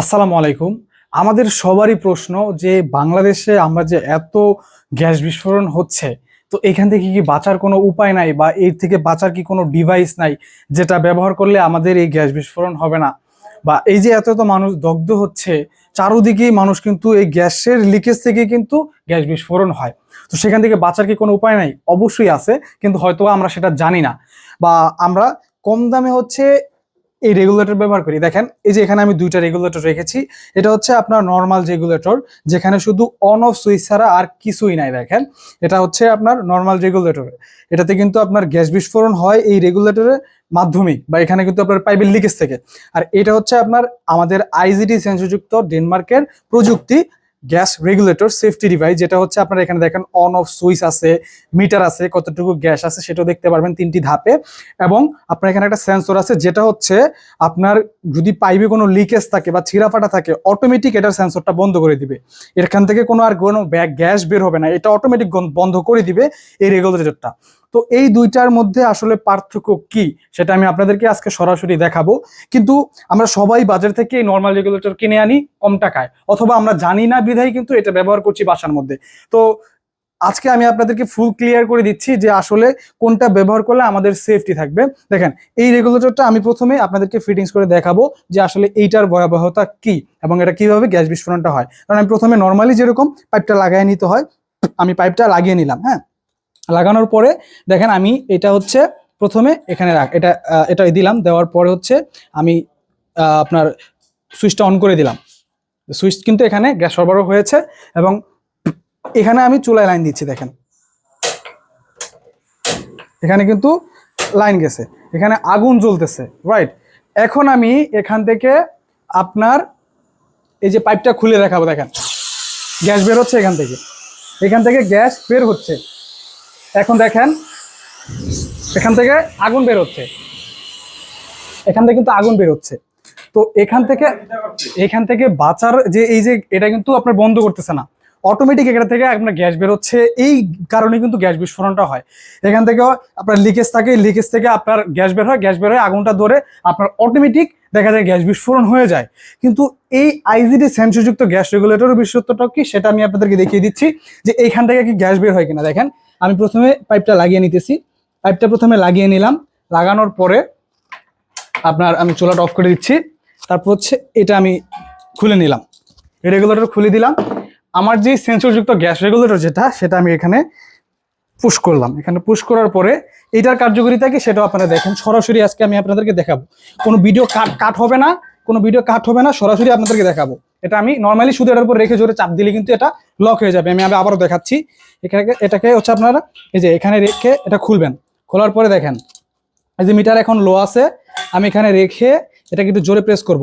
আসসালামু আলাইকুম। আমাদের সবারই প্রশ্ন যে বাংলাদেশে আমরা যে এত গ্যাস বিস্ফোরণ হচ্ছে, তো এখান থেকে কি বাঁচার কোনো উপায় নাই বা এর থেকে বাঁচার কি কোনো ডিভাইস নাই যেটা ব্যবহার করলে আমাদের এই গ্যাস বিস্ফোরণ হবে না? বা এই যে এত এত মানুষ দগ্ধ হচ্ছে, চারদিকেই মানুষ কিন্তু এই গ্যাসের লিকেজ থেকে কিন্তু গ্যাস বিস্ফোরণ হয়। তো সেখান থেকে বাঁচার কি কোনো উপায় নাই? অবশ্যই আছে, কিন্তু হয়তো আমরা সেটা জানি না, বা আমরা কম দামে হচ্ছে এই রেগুলেটর ব্যবহার করি। দেখেন, এই যে এখানে আমি দুইটা রেগুলেটর রেখেছি। এটা হচ্ছে আপনার নর্মাল রেগুলেটর, যেখানে শুধু অন অফ সুইচ ছাড়া আর কিছুই নাই। দেখেন, এটা হচ্ছে আপনার নর্মাল রেগুলেটর। এটাতে কিন্তু আপনার গ্যাস বিস্ফোরণ হয় এই রেগুলেটরের মাধ্যমেই, বা এখানে কিন্তু আপনার পাইপের লিকেজ থেকে। আর এটা হচ্ছে আপনার আমাদের আইজিটি সেন্সরযুক্ত ডেনমার্কের প্রযুক্তি গ্যাস রেগুলেটর সেফটি ডিভাইস, যেটা হচ্ছে আপনারা এখানে দেখেন অন অফ সুইচ আছে, মিটার আছে, কতটুকু গ্যাস আছে সেটাও দেখতে পারবেন তিনটি ধাপে। এবং আপনার এখানে একটা সেন্সর আছে, যেটা হচ্ছে আপনার যদি পাইপে কোনো লিকেজ থাকে বা ছিঁড়াফাটা থাকে, অটোমেটিক এটার সেন্সরটা বন্ধ করে দিবে। এখান থেকে কোনো আর কোনো গ্যাস বের হবে না, এটা অটোমেটিক বন্ধ করে দিবে এই রেগুলেটরটা। তো এই দুইটার মধ্যে আসলে পার্থক্য কি সেটা আমি আপনাদেরকে আজকে সরাসরি দেখাবো। কিন্তু আমরা সবাই বাজার থেকে নর্মাল রেগুলেটর কিনে আনি কম টাকায়, অথবা আমরা জানি না বিধায় কিন্তু এটা ব্যবহার করছি বাসার মধ্যে। তো আজকে আমি আপনাদেরকে ফুল ক্লিয়ার করে দিচ্ছি যে আসলে কোনটা ব্যবহার করলে আমাদের সেফটি থাকবে। দেখেন, এই রেগুলেটরটা আমি প্রথমে আপনাদেরকে ফিটিংস করে দেখাবো যে আসলে এইটার ভয়াবহতা কি এবং এটা কিভাবে গ্যাস বিস্ফোরণটা হয়। কারণ আমি প্রথমে নর্মালি যেরকম পাইপটা লাগিয়ে নিতে হয়, আমি পাইপটা লাগিয়ে নিলাম। হ্যাঁ, লাগানোর পরে দেখেন আমি এটা হচ্ছে প্রথমে এখানে এটা দিলাম, দেওয়ার পরে হচ্ছে আমি আপনার সুইচটা অন করে দিলাম। সুইচ কিন্তু এখানে গ্যাস সরবরাহ হয়েছে, এবং এখানে আমি চুলায় লাইন দিচ্ছি। দেখেন, এখানে কিন্তু লাইন গেছে, এখানে আগুন জ্বলতেছে, রাইট? এখন আমি এখান থেকে আপনার এই যে পাইপটা খুলে দেখাবো। দেখেন, গ্যাস বের হচ্ছে এখান থেকে গ্যাস বের হচ্ছে। এখন দেখেন, এখান থেকে আগুন বের হচ্ছে, এখান থেকে কিন্তু আগুন বের হচ্ছে। তো এখান থেকে বাঁচার যে এই যে এটা কিন্তু আপনার বন্ধ করতেছে না, অটোমেটিক এখান থেকে আপনার গ্যাস বের হচ্ছে। এই কারণে কিন্তু গ্যাস বিস্ফোরণটা হয়। এখান থেকে আপনার লিকেজ থাকে, লিকেজ থেকে আপনার গ্যাস বের হয়, গ্যাস বের হয়ে আগুনটা ধরে আপনার অটোমেটিক দেখা যায় গ্যাস বিস্ফোরণ হয়ে যায়। কিন্তু এই আইজিডি সেন্সরযুক্ত গ্যাস রেগুলেটরের বিশেষত্বটা কি সেটা আমি আপনাদেরকে দেখিয়ে দিচ্ছি যে এইখান থেকে কি গ্যাস বের হয় কিনা। দেখেন, আমি প্রথমে পাইপটা লাগিয়ে নিতেছি। পাইপটা প্রথমে লাগিয়ে নিলাম, লাগানোর পরে আপনার আমি চুলাটা অফ করে দিচ্ছি। তারপর হচ্ছে এটা আমি খুলে নিলাম, রেগুলেটর খুলে দিলাম। আমার যে সেন্সরযুক্ত গ্যাস রেগুলেটর সেটা আমি এখানে পুশ করলাম। এখানে পুশ করার পরে এটার কার্যকারিতা কি সেটাও আপনারা দেখেন। সরাসরি আজকে আমি আপনাদেরকে দেখাবো, কোনো ভিডিও কাট হবে না, সরাসরি আপনাদেরকে দেখাবো। এটা আমি নর্মালি শুধু এটার উপর রেখে জোরে চাপ দিলে কিন্তু এটা লক হয়ে যাবে। আমি আবারও দেখাচ্ছি। এটাকে হচ্ছে আপনারা এই যে এখানে রেখে এটা খুলবেন। খোলার পরে দেখেন, এই যে মিটার এখন লো আছে, আমি এখানে রেখে এটাকে একটু জোরে প্রেস করব।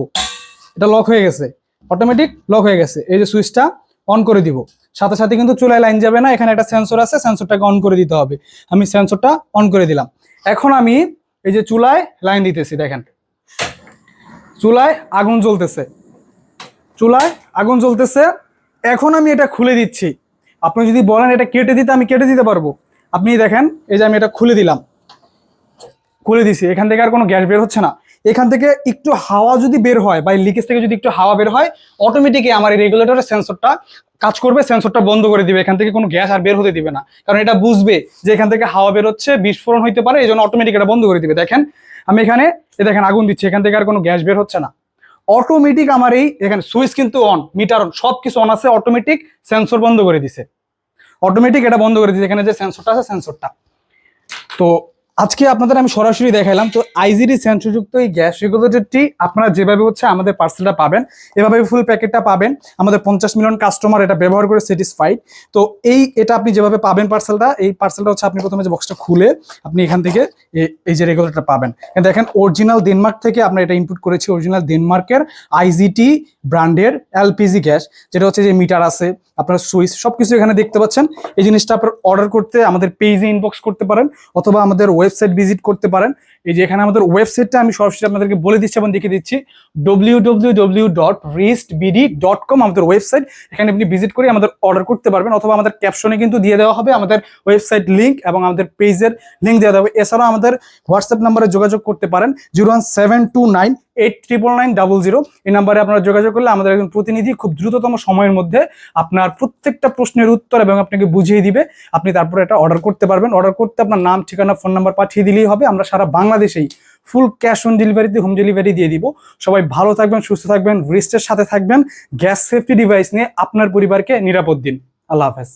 এটা লক হয়ে গেছে, অটোমেটিক লক হয়ে গেছে। এই যে সুইচটা অন করে দিব, সাথে সাথে কিন্তু চুলায় লাইন যাবে না। এখানে একটা সেন্সর আছে, সেন্সরটাকে অন করে দিতে হবে। আমি সেন্সরটা অন করে দিলাম। এখন আমি এই যে চুলায় লাইন দিতেছি। দেখেন, চুলায় আগুন জ্বলতেছে, চুলায় আগুন জ্বলতেছে। এখন আমি এটা খুলে দিচ্ছি। আপনি যদি বলেন এটা কেটে দিতে, আমি কেটে দিতে পারবো। আপনি দেখেন, এই যে আমি এটা খুলে দিলাম, খুলে দিছি। এখান থেকে আর কোনো গ্যাস বের হচ্ছে না। এখান থেকে একটু হাওয়া যদি বের হয় বা লিকেজ থেকে যদি একটু হাওয়া বের হয়, অটোমেটিকই আমার এই রেগুলেটরের সেন্সরটা কাজ করবে, সেন্সরটা বন্ধ করে দিবে। এখান থেকে কোনো গ্যাস আর বের হতে দিবে না, কারণ এটা বুঝবে যে এখান থেকে হাওয়া বের হচ্ছে, বিস্ফোরণ হইতে পারে, এই জন্য অটোমেটিক এটা বন্ধ করে দিবে। দেখেন, আমি এখানে দেখেন আগুন দিচ্ছি, এখান থেকে আর কোনো গ্যাস বের হচ্ছে না। অটোমেটিক আমার এই এখানে সুইচ কিন্তু অন, মিটার অন, সবকিছু অন আছে। অটোমেটিক সেন্সর বন্ধ করে দিছে, অটোমেটিক এটা বন্ধ করে দিছে। এখানে যে সেন্সরটা আছে, সেন্সরটা। তো আজকে আপনাদের আমি সরাসরি দেখাইলাম। তো আইজিডি সেন্সরযুক্ত এই গ্যাস রেগুলেটরটি আপনারা যেভাবে হচ্ছে আমাদের পার্সেলটা পাবেন, এভাবে ফুল প্যাকেটটা পাবেন। আমাদের 50 মিলিয়ন কাস্টমার এটা ব্যবহার করে স্যাটিসফাইড। তো এটা আপনি যেভাবে পাবেন পার্সেলটা, এই পার্সেলটা হচ্ছে আপনি প্রথমে যে বক্সটা খুলে আপনি এখান থেকে এই যে রেগুলেটর পাবেন। দেখেন, অরিজিনাল ডেনমার্ক থেকে আমরা এটা ইনপুট করেছি, অরিজিনাল ডেনমার্কের আইজিটি ব্র্যান্ডের এলপিজি গ্যাস, যেটা হচ্ছে যে মিটার আছে, আপনার সুইচ সবকিছু এখানে দেখতে পাচ্ছেন। এই জিনিসটা আপনার অর্ডার করতে আমাদের পেজে ইনবক্স করতে পারেন, অথবা আমাদের ওয়েবসাইট ভিজিট করতে পারেন। এই যে এখানে আমাদের ওয়েবসাইটটা আমি সরাসরি আপনাদেরকে বলে দিচ্ছি এবং দেখিয়ে দিচ্ছি, www.wristbd.com আমাদের ওয়েবসাইট। এখানে আপনি ভিজিট করে আমাদের অর্ডার করতে পারবেন, অথবা আমাদের ক্যাপশনে কিন্তু দিয়ে দেওয়া হবে আমাদের ওয়েবসাইট লিঙ্ক এবং আমাদের পেজের লিঙ্ক দেওয়া হবে। এছাড়াও আমাদের হোয়াটসঅ্যাপ নাম্বারে যোগাযোগ করতে পারেন 01729899900। এই নাম্বারে আপনারা যোগাযোগ করলে আমাদের একজন প্রতিনিধি খুব দ্রুততম সময়ের মধ্যে আপনার প্রত্যেকটা প্রশ্নের উত্তর এবং আপনাকে বুঝিয়ে দিবে। আপনি তারপরে এটা অর্ডার করতে পারবেন। অর্ডার করতে আপনার নাম, ঠিকানা, ফোন নাম্বার পাঠিয়ে দিলেই হবে। আমরা সারা বাংলাদেশেই ফুল ক্যাশ অন ডেলিভারিতে হোম ডেলিভারি দিয়ে দিব। সবাই ভালো থাকবেন, সুস্থ থাকবেন, রিস্টের সাথে থাকবেন। গ্যাস সেফটি ডিভাইস নিয়ে আপনার পরিবারকে নিরাপদ দিন। আল্লাহ হাফেজ।